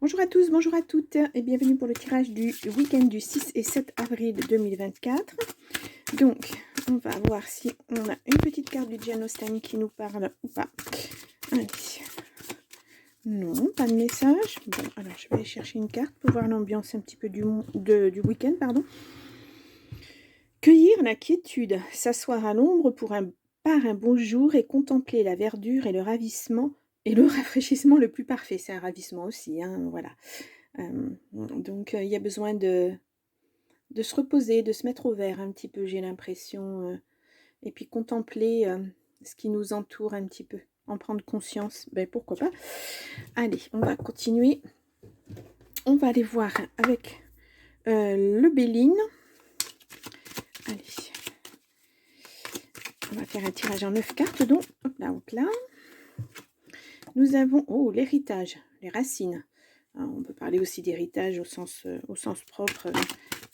Bonjour à tous, bonjour à toutes et bienvenue pour le tirage du week-end du 6 et 7 avril 2024. Donc, on va voir si on a une petite carte du Gianostani qui nous parle ou pas. Allez. Non, pas de message. Bon, alors je vais aller chercher une carte pour voir l'ambiance un petit peu du week-end, pardon. Cueillir la quiétude, s'asseoir à l'ombre par un beau jour et contempler la verdure et le ravissement et le rafraîchissement le plus parfait. C'est un ravissement aussi, hein, voilà. Donc il y a besoin de se reposer, de se mettre au vert un petit peu, j'ai l'impression, et puis contempler, ce qui nous entoure un petit peu, en prendre conscience, ben pourquoi pas. Allez, on va continuer. On va aller voir avec, le Béline. Allez. On va faire un tirage en 9 cartes, donc hop là, hop là. Nous avons, oh, l'héritage, les racines. Alors, on peut parler aussi d'héritage au sens propre,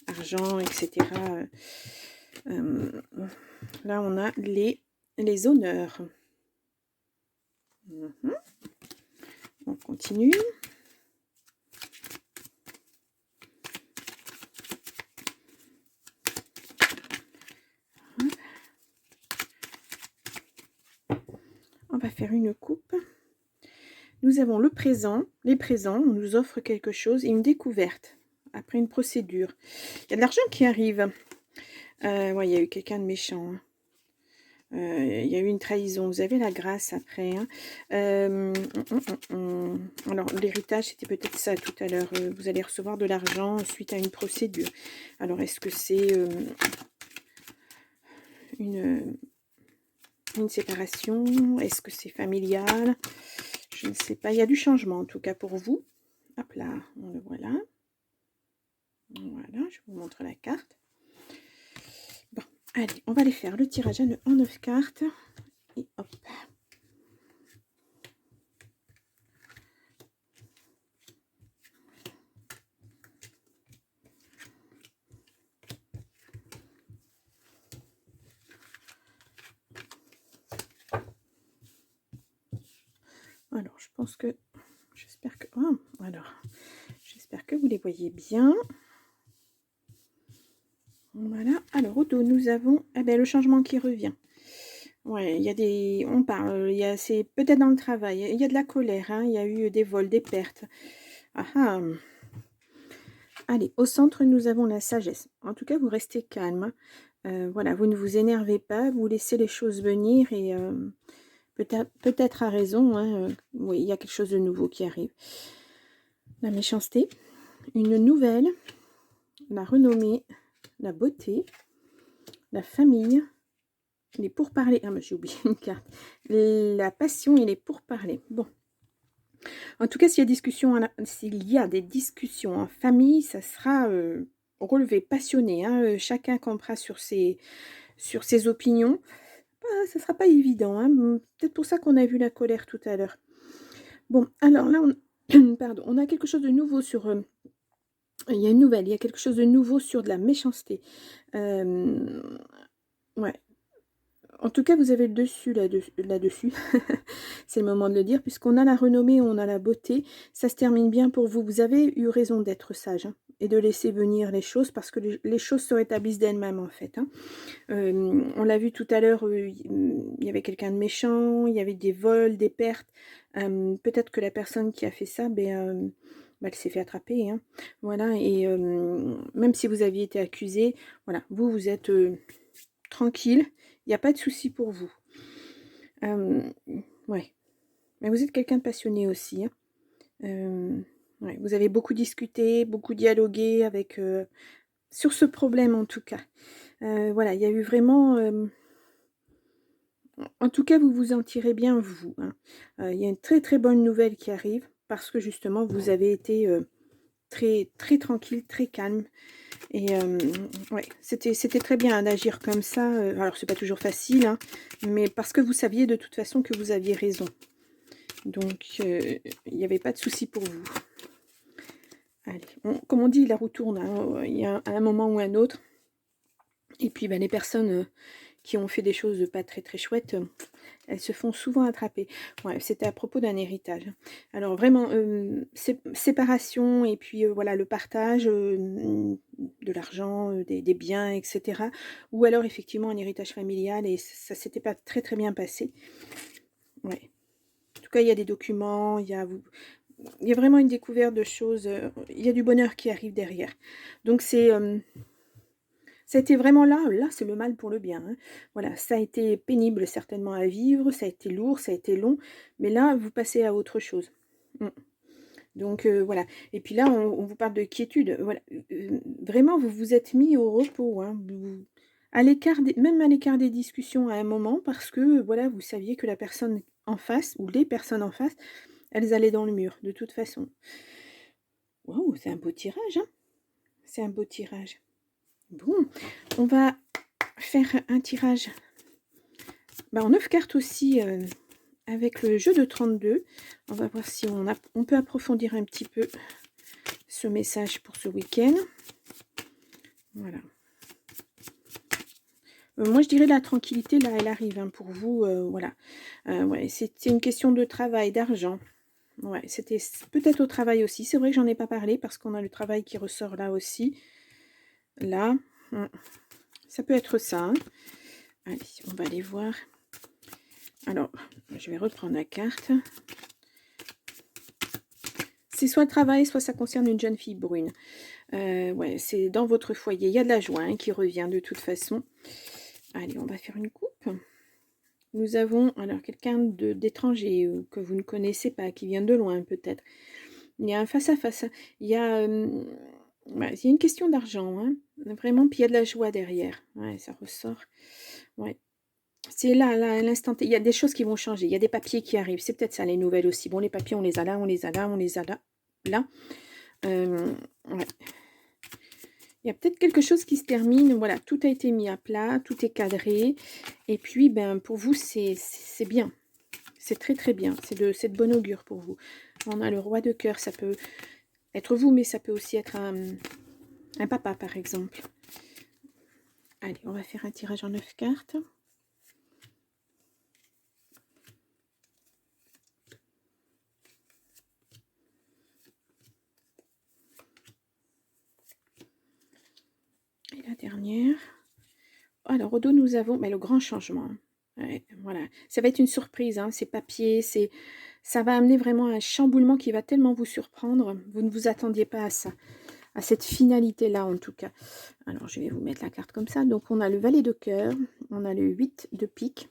argent, etc. Là, on a les honneurs. On continue. On va faire une coupe. Nous avons le présent, les présents, on nous offre quelque chose et une découverte après une procédure. Il y a de l'argent qui arrive. Ouais, il y a eu quelqu'un de méchant. Hein. Il y a eu une trahison. Vous avez la grâce après. Hein. Alors, l'héritage, c'était peut-être ça tout à l'heure. Vous allez recevoir de l'argent suite à une procédure. Alors, est-ce que c'est une séparation? Est-ce que c'est familial? Je ne sais pas. Il y a du changement, en tout cas, pour vous. Hop là, on le voit là. Voilà, je vous montre la carte. Bon, allez, on va aller faire le tirage en 9 cartes. Et hop. Alors, je pense que... J'espère que... Oh, alors, j'espère que vous les voyez bien. Voilà. Alors, au dos, nous avons le changement qui revient. Ouais, il y a des... On parle, c'est peut-être dans le travail. Il y a de la colère, hein, il y a eu des vols, des pertes. Ah ah. Allez, au centre, nous avons la sagesse. En tout cas, vous restez calme. Voilà, vous ne vous énervez pas, vous laissez les choses venir et peut-être à raison. Hein, oui, il y a quelque chose de nouveau qui arrive. La méchanceté, une nouvelle, la renommée, la beauté, la famille, les pourparlers. Ah, mais j'ai oublié une carte. La passion et les pourparlers. Bon. En tout cas, s'il y a des discussions en famille, ça sera relevé, passionné. Hein, chacun campera sur ses opinions. Ça ne sera pas évident. Hein, peut-être pour ça qu'on a vu la colère tout à l'heure. Bon, alors là, pardon, on a quelque chose de nouveau sur... il y a une nouvelle, il y a quelque chose de nouveau sur de la méchanceté. Ouais. En tout cas, vous avez le dessus là-dessus. C'est le moment de le dire, puisqu'on a la renommée, on a la beauté. Ça se termine bien pour vous. Vous avez eu raison d'être sage hein, et de laisser venir les choses, parce que les choses se rétablissent d'elles-mêmes, en fait. Hein. On l'a vu tout à l'heure, il y avait quelqu'un de méchant, il y avait des vols, des pertes. Peut-être que la personne qui a fait ça, elle s'est fait attraper. Hein. Voilà, et même si vous aviez été accusé, voilà, vous êtes tranquille. Il n'y a pas de souci pour vous. Ouais. Mais vous êtes quelqu'un de passionné aussi. Hein. Ouais. Vous avez beaucoup discuté, beaucoup dialogué avec sur ce problème en tout cas. Voilà, il y a eu vraiment... en tout cas, vous vous en tirez bien, vous. Hein. Il y a une très très bonne nouvelle qui arrive parce que justement, vous avez été très très tranquille, très calme. Et ouais, c'était très bien hein, d'agir comme ça. Alors, c'est pas toujours facile, hein, mais parce que vous saviez de toute façon que vous aviez raison. Donc, il n'y avait pas de souci pour vous. Allez, comme on dit, la roue tourne. Hein, il y a un moment ou un autre. Et puis, les personnes qui ont fait des choses pas très très chouettes, elles se font souvent attraper. Ouais, c'était à propos d'un héritage. Alors vraiment, séparation et puis, voilà, le partage, de l'argent, des biens et cetera. Ou alors effectivement un héritage familial et ça s'était pas très, très bien passé. Ouais. En tout cas, il y a des documents, il y a vraiment une découverte de choses, il y a du bonheur qui arrive derrière. Donc ça a été vraiment là, c'est le mal pour le bien, hein. Voilà, ça a été pénible certainement à vivre, ça a été lourd, ça a été long, mais là, vous passez à autre chose. Mmh. Donc voilà. Et puis là, on vous parle de quiétude. Voilà, vraiment, vous vous êtes mis au repos, hein. À l'écart même à l'écart des discussions à un moment parce que, voilà, vous saviez que la personne en face ou les personnes en face, elles allaient dans le mur de toute façon. Waouh, c'est un beau tirage, hein? C'est un beau tirage. Bon, on va faire un tirage, en 9 cartes aussi, avec le jeu de 32. On va voir si on peut approfondir un petit peu ce message pour ce week-end. Voilà. Moi, je dirais la tranquillité, là, elle arrive, hein, pour vous, voilà. Ouais, c'était une question de travail, d'argent. Ouais, c'était peut-être au travail aussi. C'est vrai que j'en ai pas parlé parce qu'on a le travail qui ressort là aussi. Là, ça peut être ça, hein. Allez, on va aller voir. Alors, je vais reprendre la carte. C'est soit le travail, soit ça concerne une jeune fille brune. Ouais, c'est dans votre foyer. Il y a de la joie, hein, qui revient de toute façon. Allez, on va faire une coupe. Nous avons alors quelqu'un d'étranger que vous ne connaissez pas, qui vient de loin peut-être. Il y a un face-à-face. Il y a, ouais, il y a une question d'argent, hein, vraiment, puis il y a de la joie derrière. Ouais, ça ressort. Ouais. C'est là, à l'instant T. Il y a des choses qui vont changer. Il y a des papiers qui arrivent. C'est peut-être ça, les nouvelles aussi. Bon, les papiers, on les a là, on les a là, on les a là. Là. Ouais. Il y a peut-être quelque chose qui se termine. Voilà, tout a été mis à plat, tout est cadré. Et puis, ben, pour vous, c'est bien. C'est très, très bien. C'est de bon augure pour vous. On a le roi de cœur. Ça peut être vous, mais ça peut aussi être un papa, par exemple. Allez, on va faire un tirage en 9 cartes. Et la dernière. Alors, au dos, nous avons le grand changement. Ouais, voilà. Ça va être une surprise, hein, ces papiers. Ça va amener vraiment un chamboulement qui va tellement vous surprendre. Vous ne vous attendiez pas à ça. À cette finalité-là, en tout cas. Alors, je vais vous mettre la carte comme ça. Donc, on a le valet de cœur. On a le 8 de pique.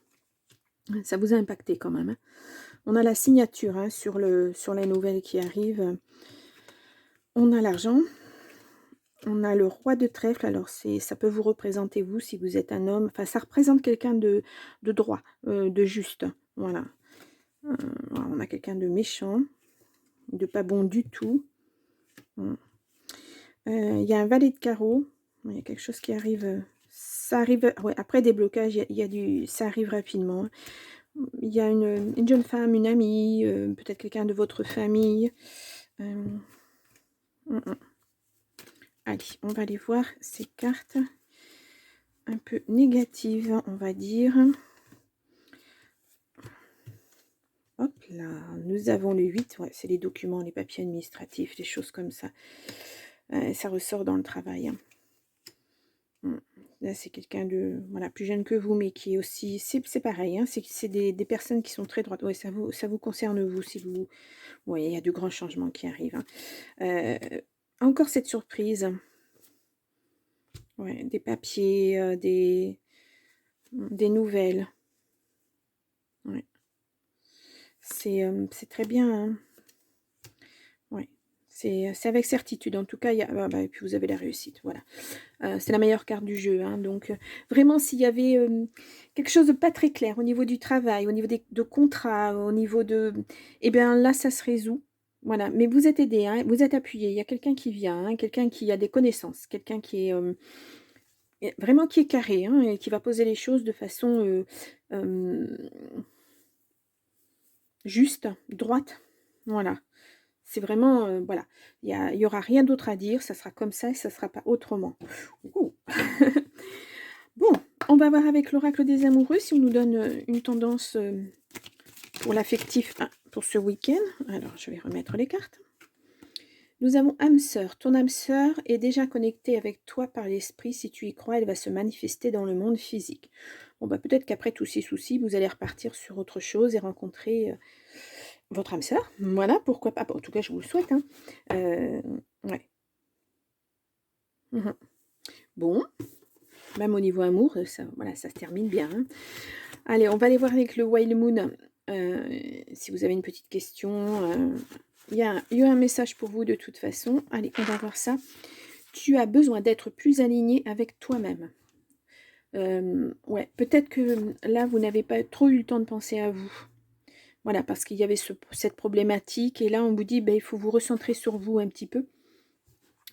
Ça vous a impacté quand même, hein. On a la signature, hein, sur les nouvelles qui arrivent. On a l'argent. On a le roi de trèfle. Alors, ça peut vous représenter, vous, si vous êtes un homme. Enfin, ça représente quelqu'un de droit, de juste. Voilà. Voilà, on a quelqu'un de méchant, de pas bon du tout. Il y a un valet de carreau. Il y a quelque chose qui arrive. Ça arrive, ouais, après des blocages, ça arrive rapidement. Il y a une jeune femme, une amie, peut-être quelqu'un de votre famille. Allez, on va aller voir ces cartes un peu négatives, on va dire. Hop là, nous avons le 8, ouais, c'est les documents, les papiers administratifs, des choses comme ça. Ça ressort dans le travail. Là, c'est quelqu'un de plus jeune que vous, mais qui est aussi... C'est pareil, hein, c'est des personnes qui sont très droites. Ouais, ça vous concerne, vous, si vous... Oui, il y a de grands changements qui arrivent, hein. Encore cette surprise. Ouais, des papiers, des nouvelles. Ouais. C'est très bien, hein. Ouais. C'est avec certitude. En tout cas, et puis vous avez la réussite. Voilà. C'est la meilleure carte du jeu, hein. Donc, vraiment, s'il y avait quelque chose de pas très clair au niveau du travail, au niveau de contrats, au niveau de... Eh bien, là, ça se résout. Voilà. Mais vous êtes aidé, hein, vous êtes appuyé. Il y a quelqu'un qui vient, hein, quelqu'un qui a des connaissances, quelqu'un qui est... vraiment qui est carré, hein, et qui va poser les choses de façon juste, droite. Voilà. C'est vraiment, voilà. Il y aura rien d'autre à dire. Ça sera comme ça et ça ne sera pas autrement. Ouh. Bon, On va voir avec l'oracle des amoureux si on nous donne une tendance pour l'affectif pour ce week-end. Alors, je vais remettre les cartes. Nous avons âme sœur. Ton âme sœur est déjà connectée avec toi par l'esprit. Si tu y crois, elle va se manifester dans le monde physique. Bon, bah, peut-être qu'après tous ces soucis, vous allez repartir sur autre chose et rencontrer votre âme sœur. Voilà, pourquoi pas. Bon, en tout cas, je vous le souhaite. Hein. Ouais. Bon, même au niveau amour, ça, voilà, ça se termine bien. Hein. Allez, on va aller voir avec le Wild Moon. Si vous avez une petite question, il y a un message pour vous de toute façon. Allez, on va voir ça. Tu as besoin d'être plus aligné avec toi-même. Ouais, peut-être que là, vous n'avez pas trop eu le temps de penser à vous. Voilà, parce qu'il y avait cette problématique. Et là, on vous dit, il faut vous recentrer sur vous un petit peu.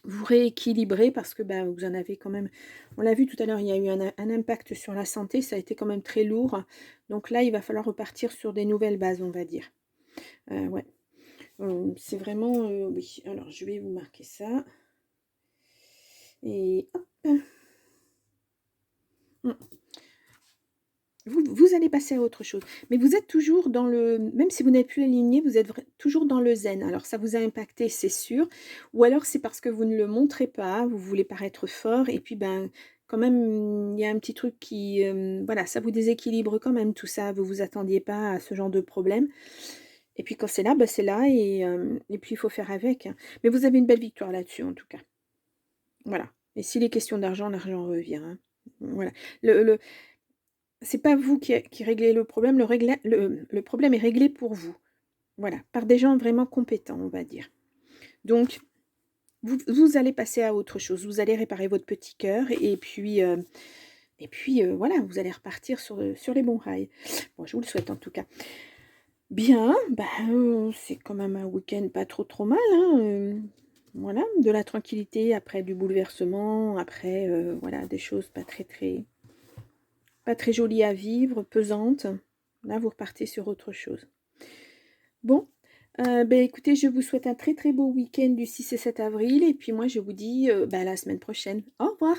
Vous rééquilibrer parce que vous en avez quand même... On l'a vu tout à l'heure, il y a eu un impact sur la santé. Ça a été quand même très lourd. Donc là, il va falloir repartir sur des nouvelles bases, on va dire. Ouais. C'est vraiment... oui, alors je vais vous marquer ça. Et hop. Vous allez passer à autre chose. Mais vous êtes toujours dans le... Même si vous n'êtes plus aligné, vous êtes toujours dans le zen. Alors ça vous a impacté, c'est sûr. Ou alors c'est parce que vous ne le montrez pas, vous voulez paraître fort. Et puis quand même, il y a un petit truc qui... voilà, ça vous déséquilibre quand même tout ça. Vous ne vous attendiez pas à ce genre de problème. Et puis quand c'est là, c'est là. Et puis il faut faire avec. Hein. Mais vous avez une belle victoire là-dessus en tout cas. Voilà. Et s'il est question d'argent, l'argent revient. Hein. Voilà. C'est pas vous qui réglez le problème, le problème est réglé pour vous. Voilà, par des gens vraiment compétents, on va dire. Donc, vous allez passer à autre chose. Vous allez réparer votre petit cœur et puis voilà, vous allez repartir sur les bons rails. Bon, je vous le souhaite en tout cas. Bien, c'est quand même un week-end pas trop mal. Hein, voilà, de la tranquillité après du bouleversement, après voilà, des choses pas très jolies à vivre, pesantes. Là, vous repartez sur autre chose. Bon, écoutez, je vous souhaite un très très beau week-end du 6 et 7 avril. Et puis moi, je vous dis à la semaine prochaine. Au revoir.